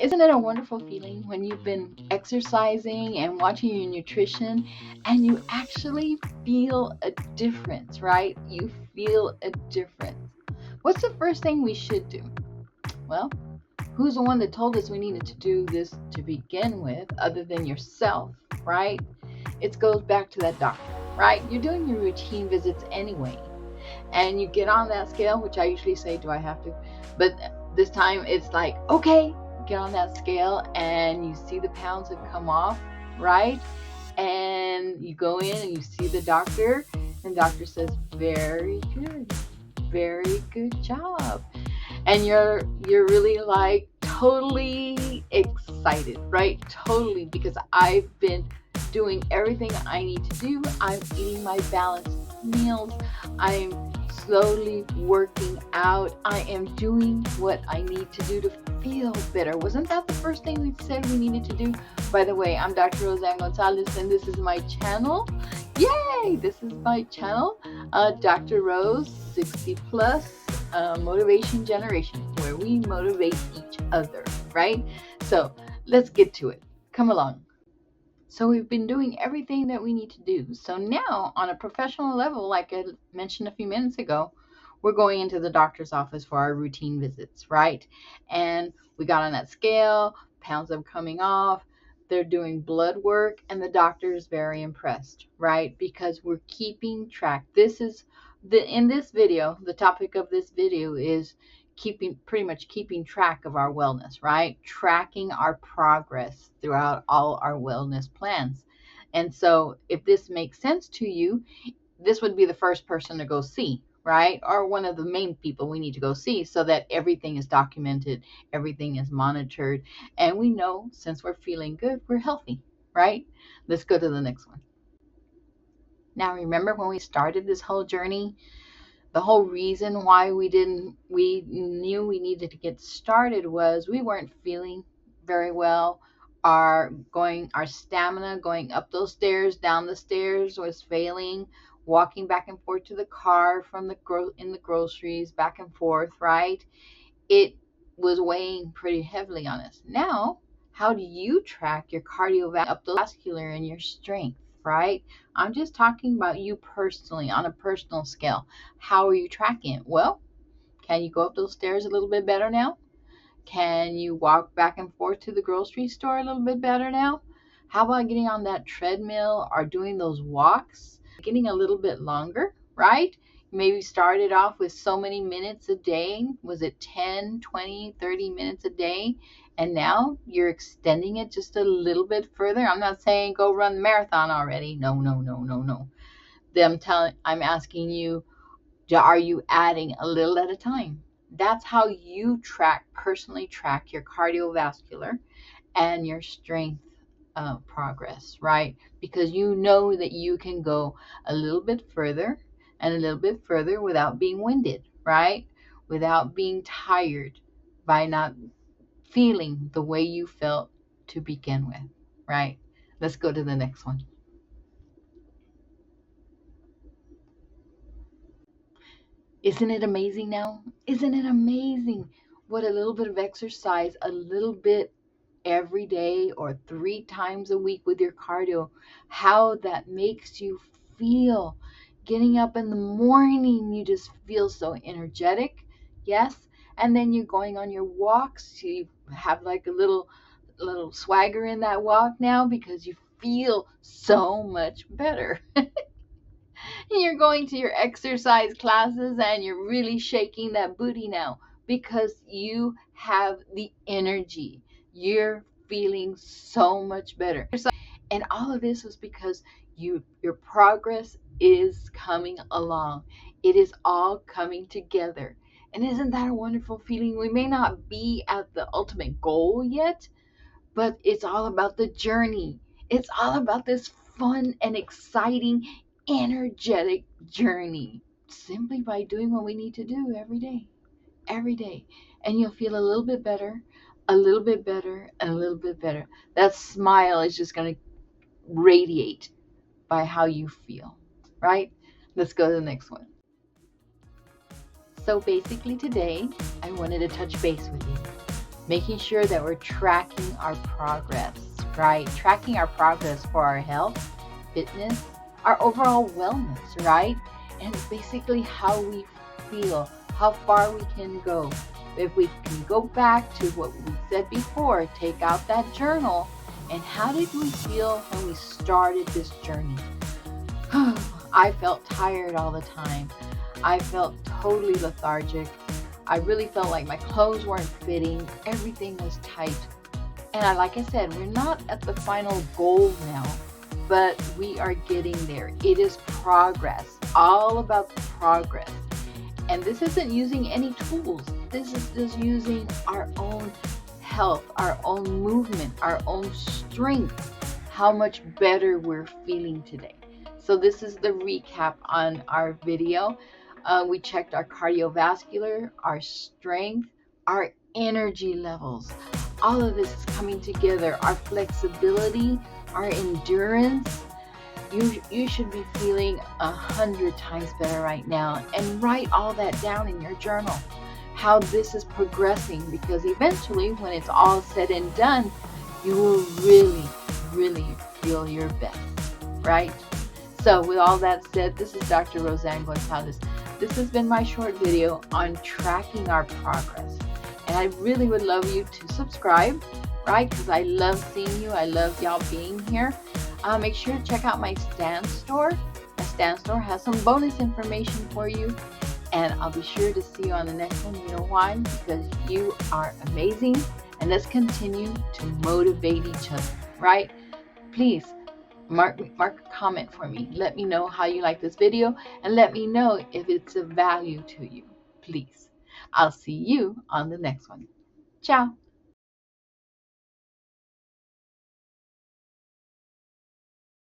Isn't it a wonderful feeling when you've been exercising and watching your nutrition and you actually feel a difference, right? You feel a difference. What's the first thing we should do? Well, who's the one that told us we needed to do this to begin with, other than yourself, right? It goes back to that doctor, right? You're doing your routine visits anyway, and you get on that scale, which I usually say, do I have to? But this time it's like, okay, get on that scale, and you see the pounds have come off, right? And you go in and you see the doctor, and the doctor says, very good job. And you're really like totally excited, right? Totally, because I've been doing everything I need to do. I'm eating my balanced meals. I'm slowly working out. I am doing what I need to do to feel better. Wasn't that the first thing we said we needed to do? By the way, I'm Dr. Roseanne Gonzalez, and this is my channel. Yay! This is my channel, Dr. Rose 60 Plus Motivation Generation, where we motivate each other, right? So let's get to it. Come along. So we've been doing everything that we need to do. So now, on a professional level, like I mentioned a few minutes ago, we're going into the doctor's office for our routine visits, right? And we got on that scale, pounds are coming off, they're doing blood work, and the doctor is very impressed, right? Because we're keeping track. In this video, the topic of this video is pretty much keeping track of our wellness, right? Tracking our progress throughout all our wellness plans. And so if this makes sense to you, this would be the first person to go see, right? Or one of the main people we need to go see, so that everything is documented, everything is monitored, and we know, since we're feeling good, we're healthy, right? Let's go to the next one. Now, remember when we started this whole journey, the whole reason why we knew we needed to get started was we weren't feeling very well. Our stamina going up those stairs, down the stairs was failing. Walking back and forth to the car from in the groceries, back and forth, right? It was weighing pretty heavily on us. Now, how do you track your cardiovascular and your strength, right? I'm just talking about you personally, on a personal scale. How are you tracking it? Well, can you go up those stairs a little bit better now? Can you walk back and forth to the grocery store a little bit better now? How about getting on that treadmill or doing those walks, getting a little bit longer, right? Maybe started off with so many minutes a day. Was it 10, 20, 30 minutes a day? And now you're extending it just a little bit further. I'm not saying go run the marathon already. No, no, no, no, no. I'm asking you, are you adding a little at a time? That's how you personally track your cardiovascular and your strength progress, right? Because you know that you can go a little bit further and a little bit further without being winded, right? Without being tired, by not feeling the way you felt to begin with, right? Let's go to the next one. Isn't it amazing now? Isn't it amazing what a little bit of exercise, a little bit every day or 3 times a week with your cardio, how that makes you feel? Getting up in the morning, you just feel so energetic, yes? And then you're going on your walks, you have like a little swagger in that walk now, because you feel so much better. You're going to your exercise classes and you're really shaking that booty now, because you have the energy. You're feeling so much better. And all of this was because your progress is coming along. It is all coming together. And isn't that a wonderful feeling? We may not be at the ultimate goal yet, but it's all about the journey. It's all about this fun and exciting, energetic journey, simply by doing what we need to do every day. And you'll feel a little bit better, a little bit better, and a little bit better. That smile is just going to radiate by how you feel, right? Let's go to the next one. So basically today, I wanted to touch base with you. making sure that we're tracking our progress, right? Tracking our progress for our health, fitness, our overall wellness, right? And basically how we feel, how far we can go. If we can go back to what we said before, take out that journal, and how did we feel when we started this journey? I felt tired all the time. I felt totally lethargic. I really felt like my clothes weren't fitting. Everything was tight. And like I said, we're not at the final goal now, but we are getting there. It is progress, all about the progress. And this isn't using any tools. This is just using our own health, our own movement, our own strength, how much better we're feeling today. So this is the recap on our video. We checked our cardiovascular, our strength, our energy levels. All of this is coming together. Our flexibility, our endurance. You should be feeling 100 times better right now. And write all that down in your journal. How this is progressing, because eventually, when it's all said and done, you will really, really feel your best, right? So with all that said, this is Dr. Roseanne Gonzalez. This has been my short video on tracking our progress. And I really would love you to subscribe, right? Because I love seeing you. I love y'all being here. Make sure to check out my Stan store. My Stan store has some bonus information for you. And I'll be sure to see you on the next one. You know why? Because you are amazing. And let's continue to motivate each other, right? Please mark a comment for me. Let me know how you like this video, and let me know if it's of value to you. Please. I'll see you on the next one. Ciao.